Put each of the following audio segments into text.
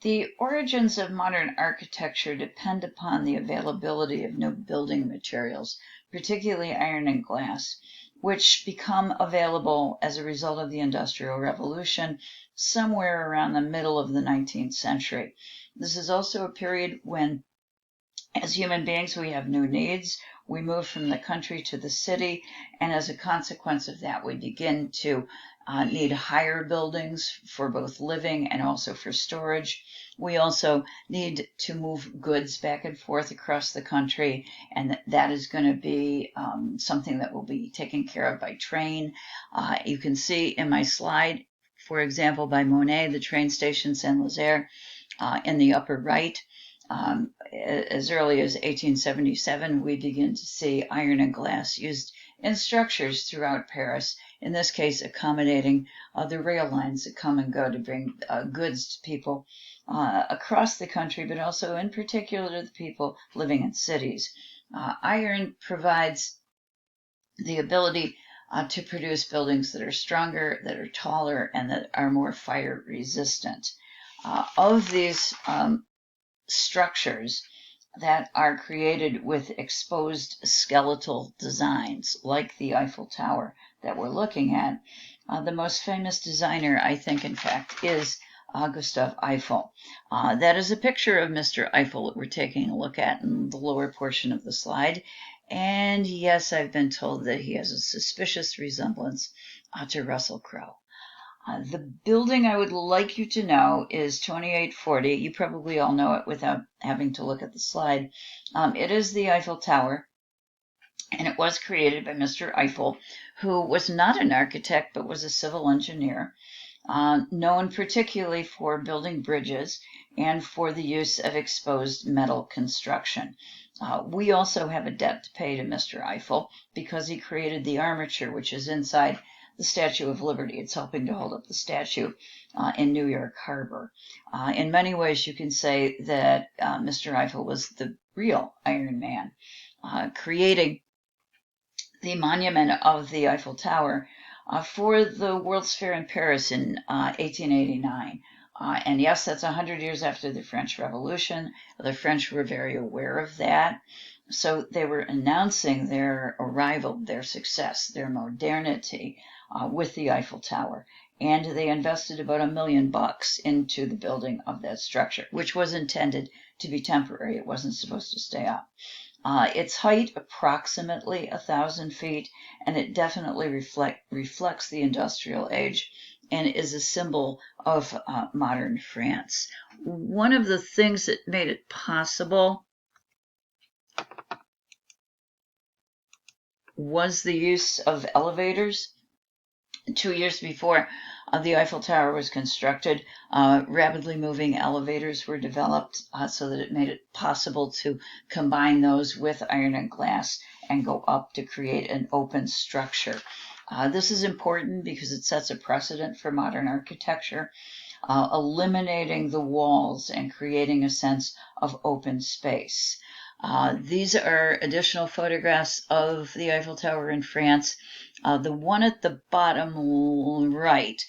The origins of modern architecture depend upon the availability of new building materials, particularly iron and glass, which become available as a result of the Industrial Revolution somewhere around the middle of the 19th century. This is also a period when, as human beings, we have new needs. We move from the country to the city, and as a consequence of that, we begin to need higher buildings for both living and also for storage. We also need to move goods back and forth across the country, and that is going to be something that will be taken care of by train. You can see in my slide, for example, by Monet, the train station Saint-Lazare in the upper right. As early as 1877, we begin to see iron and glass used in structures throughout Paris, in this case accommodating the rail lines that come and go to bring goods to people across the country, but also in particular to the people living in cities. Iron provides the ability to produce buildings that are stronger, that are taller, and that are more fire resistant. Of these structures that are created with exposed skeletal designs, like the Eiffel Tower that we're looking at, the most famous designer, I think, in fact, is Gustave Eiffel. That is a picture of Mr. Eiffel that we're taking a look at in the lower portion of the slide. And yes, I've been told that he has a suspicious resemblance to Russell Crowe. The building I would like you to know is 2840. You probably all know it without having to look at the slide. It is the Eiffel Tower, and it was created by Mr. Eiffel, who was not an architect but was a civil engineer, known particularly for building bridges and for the use of exposed metal construction. We also have a debt to pay to Mr. Eiffel because he created the armature, which is inside the Statue of Liberty. It's helping to hold up the statue in New York Harbor. In many ways, you can say that Mr. Eiffel was the real Iron Man, creating the monument of the Eiffel Tower for the World's Fair in Paris in 1889. And yes, that's 100 years after the French Revolution. The French were very aware of that. So they were announcing their arrival, their success, their modernity with the Eiffel Tower. And they invested about $1 million into the building of that structure, which was intended to be temporary. It wasn't supposed to stay up. Its height approximately 1,000 feet, and it definitely reflects the industrial age and is a symbol of modern France. One of the things that made it possible was the use of elevators. 2 years before the Eiffel Tower was constructed, rapidly moving elevators were developed so that it made it possible to combine those with iron and glass and go up to create an open structure. This is important because it sets a precedent for modern architecture, eliminating the walls and creating a sense of open space. These are additional photographs of the Eiffel Tower in France. The one at the bottom right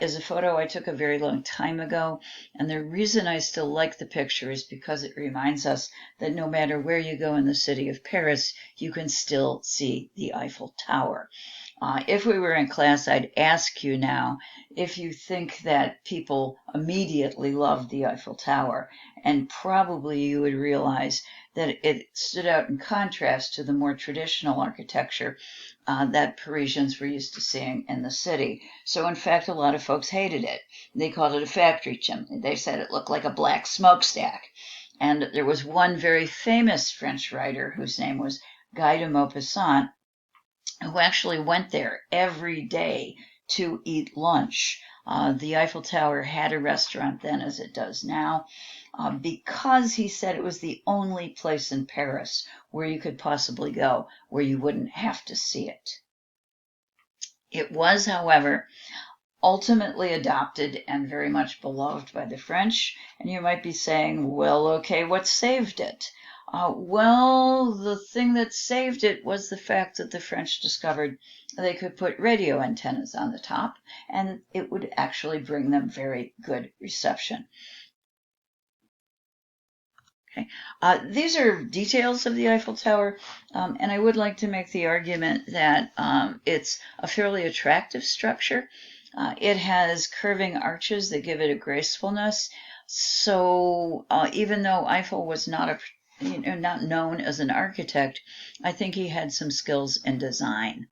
is a photo I took a very long time ago, and the reason I still like the picture is because it reminds us that no matter where you go in the city of Paris, you can still see the Eiffel Tower. If we were in class, I'd ask you now if you think that people immediately loved the Eiffel Tower, and probably you would realize that it stood out in contrast to the more traditional architecture that Parisians were used to seeing in the city. So in fact, a lot of folks hated it. They called it a factory chimney. They said it looked like a black smokestack. And there was one very famous French writer whose name was Guy de Maupassant, who actually went there every day to eat lunch. The Eiffel Tower had a restaurant then, as it does now, because he said it was the only place in Paris where you could possibly go where you wouldn't have to see it. It was, however, ultimately adopted and very much beloved by the French. And you might be saying, well, okay, what saved it? Well, the thing that saved it was the fact that the French discovered they could put radio antennas on the top, and it would actually bring them very good reception. Okay. These are details of the Eiffel Tower, and I would like to make the argument that it's a fairly attractive structure. It has curving arches that give it a gracefulness. So even though Eiffel was not not known as an architect, I think he had some skills in design.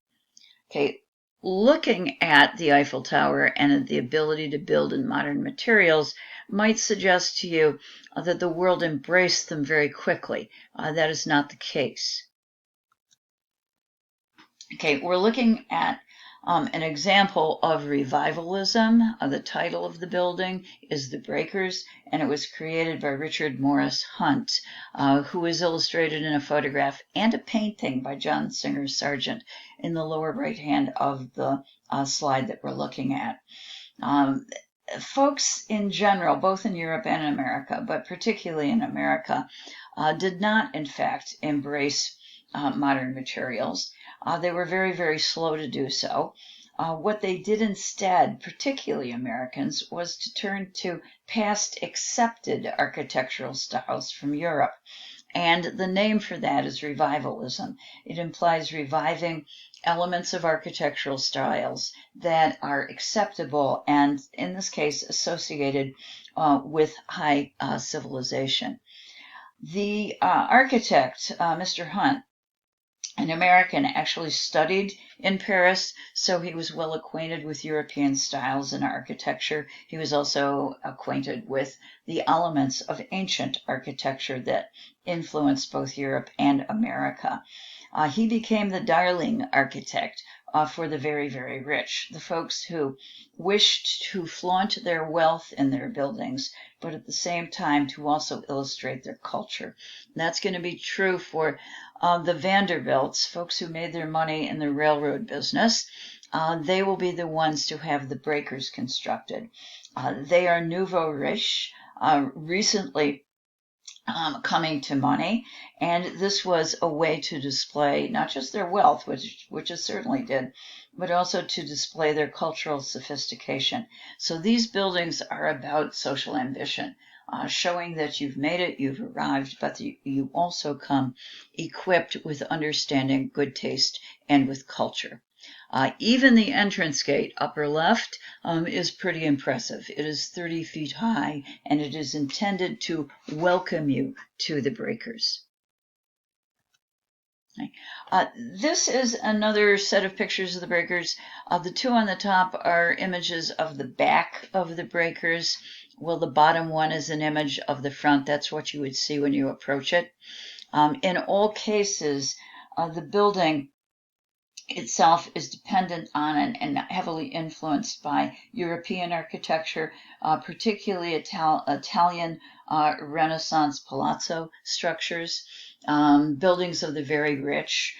Okay, looking at the Eiffel Tower and the ability to build in modern materials might suggest to you that the world embraced them very quickly. That is not the case. Okay, we're looking at an example of revivalism. The title of the building is The Breakers, and it was created by Richard Morris Hunt, who is illustrated in a photograph and a painting by John Singer Sargent in the lower right hand of the slide that we're looking at. Folks in general, both in Europe and in America, but particularly in America, did not, in fact, embrace modern materials. They were very, very slow to do so. What they did instead, particularly Americans, was to turn to past accepted architectural styles from Europe. And the name for that is revivalism. It implies reviving elements of architectural styles that are acceptable and, in this case, associated with high civilization. The architect, Mr. Hunt, an American, actually studied in Paris, so he was well acquainted with European styles in architecture. He was also acquainted with the elements of ancient architecture that influenced both Europe and America. He became the darling architect for the very, very rich, the folks who wished to flaunt their wealth in their buildings, but at the same time to also illustrate their culture. And that's going to be true for the Vanderbilts, folks who made their money in the railroad business. They will be the ones to have the breakers constructed. They are nouveau riche, recently coming to money, and this was a way to display not just their wealth, which it certainly did, but also to display their cultural sophistication. So these buildings are about social ambition, showing that you've made it, you've arrived, but you also come equipped with understanding, good taste, and with culture. Even the entrance gate, upper left, is pretty impressive. It is 30 feet high, and it is intended to welcome you to the breakers. This is another set of pictures of the breakers. The two on the top are images of the back of the breakers. Well, the bottom one is an image of the front. That's what you would see when you approach it. In all cases, the building itself is dependent on and heavily influenced by European architecture, particularly Italian Renaissance palazzo structures, buildings of the very rich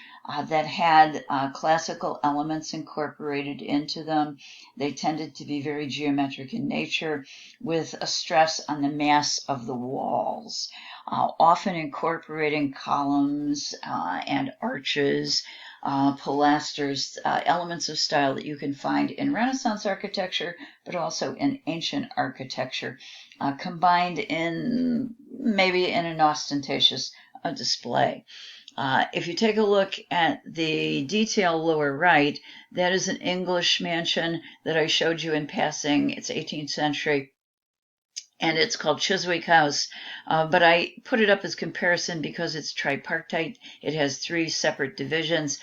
that had classical elements incorporated into them. They tended to be very geometric in nature, with a stress on the mass of the walls, often incorporating columns and arches, pilasters, elements of style that you can find in Renaissance architecture, but also in ancient architecture, combined in maybe in an ostentatious display. If you take a look at the detail lower right, that is an English mansion that I showed you in passing. It's 18th century, and it's called Chiswick House, but I put it up as comparison because it's tripartite. It has three separate divisions.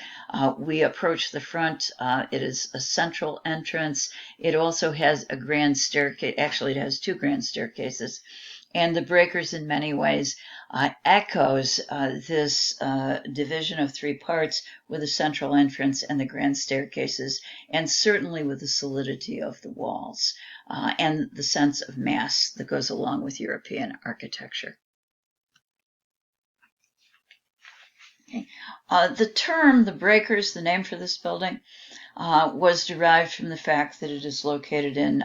We approach the front. It is a central entrance. It also has a grand staircase. Actually, it has two grand staircases. And the breakers, in many ways, echoes this division of three parts with a central entrance and the grand staircases, and certainly with the solidity of the walls and the sense of mass that goes along with European architecture. Okay. The term, the breakers, the name for this building, was derived from the fact that it is located in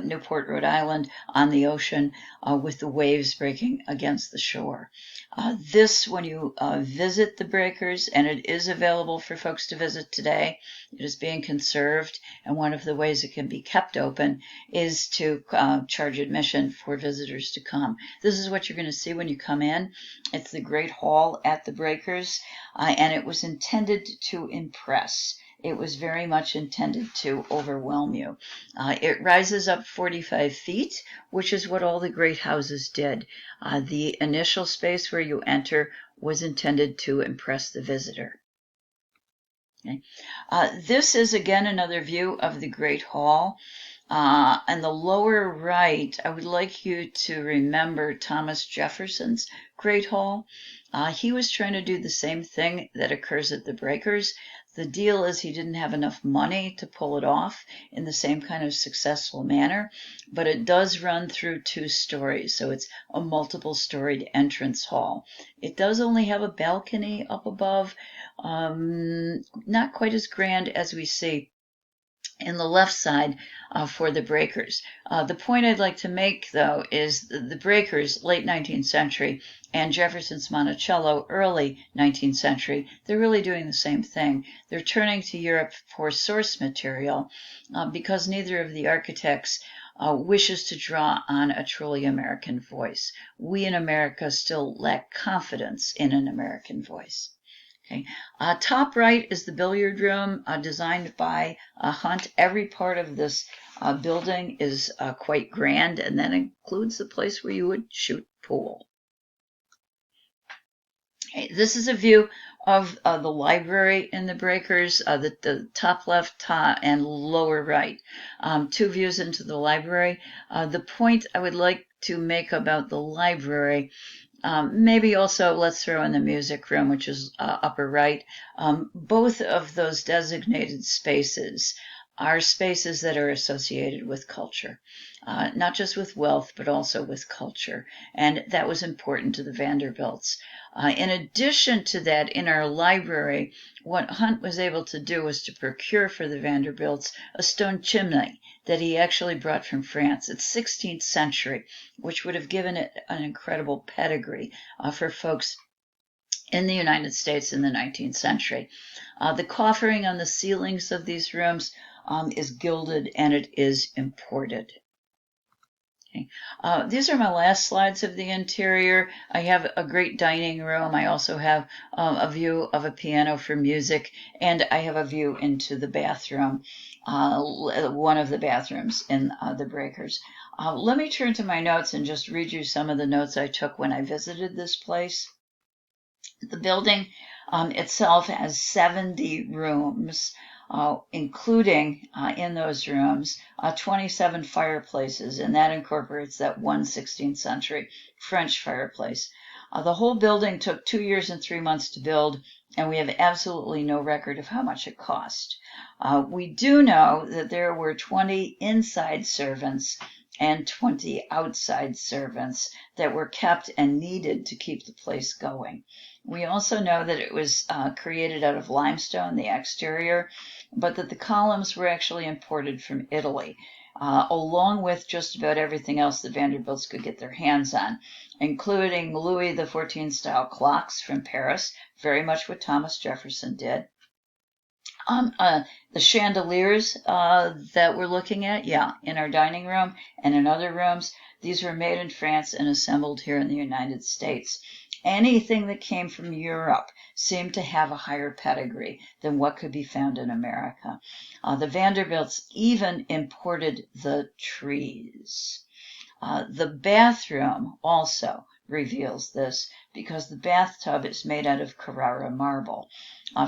Newport, Rhode Island, on the ocean, with the waves breaking against the shore. This, when you visit the breakers, and it is available for folks to visit today, it is being conserved, and one of the ways it can be kept open is to charge admission for visitors to come. This is what you're going to see when you come in. It's the Great Hall at the breakers, and it was intended to impress. It was very much intended to overwhelm you. It rises up 45 feet, which is what all the great houses did. The initial space where you enter was intended to impress the visitor. Okay. This is again another view of the Great Hall. On the lower right, I would like you to remember Thomas Jefferson's Great Hall. He was trying to do the same thing that occurs at the breakers. The deal is he didn't have enough money to pull it off in the same kind of successful manner, but it does run through 2 stories, so it's a multiple-storied entrance hall. It does only have a balcony up above, not quite as grand as we see in the left side for the breakers. The point I'd like to make, though, is the breakers, late 19th century, and Jefferson's Monticello, early 19th century, they're really doing the same thing. They're turning to Europe for source material because neither of the architects wishes to draw on a truly American voice. We in America still lack confidence in an American voice. Okay. Top right is the billiard room designed by Hunt. Every part of this building is quite grand, and that includes the place where you would shoot pool. Okay. This is a view of the library in the breakers, the top left and lower right. 2 views into the library. The point I would like to make about the library, maybe also let's throw in the music room, which is upper right. Both of those designated spaces are spaces that are associated with culture, not just with wealth, but also with culture. And that was important to the Vanderbilts. In addition to that, in our library, what Hunt was able to do was to procure for the Vanderbilts a stone chimney that he actually brought from France. It's 16th century, which would have given it an incredible pedigree for folks in the United States in the 19th century. The coffering on the ceilings of these rooms is gilded, and it is imported. Okay. These are my last slides of the interior. I have a great dining room. I also have a view of a piano for music, and I have a view into the bathroom, one of the bathrooms in the breakers. Let me turn to my notes and just read you some of the notes I took when I visited this place. The building itself has 70 rooms, including in those rooms 27 fireplaces, and that incorporates that one 16th century French fireplace. The whole building took 2 years and 3 months to build, and we have absolutely no record of how much it cost. We do know that there were 20 inside servants and 20 outside servants that were kept and needed to keep the place going. We also know that it was created out of limestone, the exterior, but that the columns were actually imported from Italy, along with just about everything else the Vanderbilts could get their hands on, including Louis XIV style clocks from Paris, very much what Thomas Jefferson did. The chandeliers that we're looking at, in our dining room and in other rooms, these were made in France and assembled here in the United States. Anything that came from Europe seemed to have a higher pedigree than what could be found in America. The Vanderbilts even imported the trees. The bathroom also reveals this because the bathtub is made out of Carrara marble.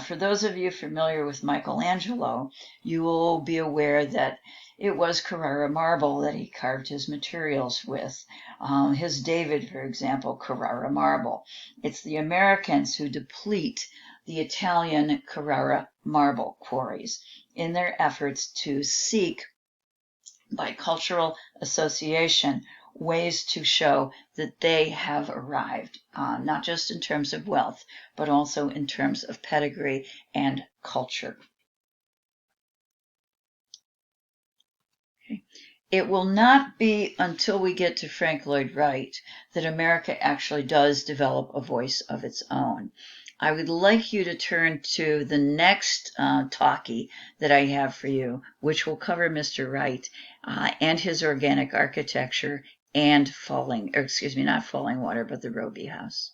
For those of you familiar with Michelangelo, you will be aware that it was Carrara marble that he carved his materials with. His David, for example, Carrara marble. It's the Americans who deplete the Italian Carrara marble quarries in their efforts to seek, by cultural association, ways to show that they have arrived, not just in terms of wealth, but also in terms of pedigree and culture. It will not be until we get to Frank Lloyd Wright that America actually does develop a voice of its own. I would like you to turn to the next talkie that I have for you, which will cover Mr. Wright and his organic architecture and not falling water, but the Roby House.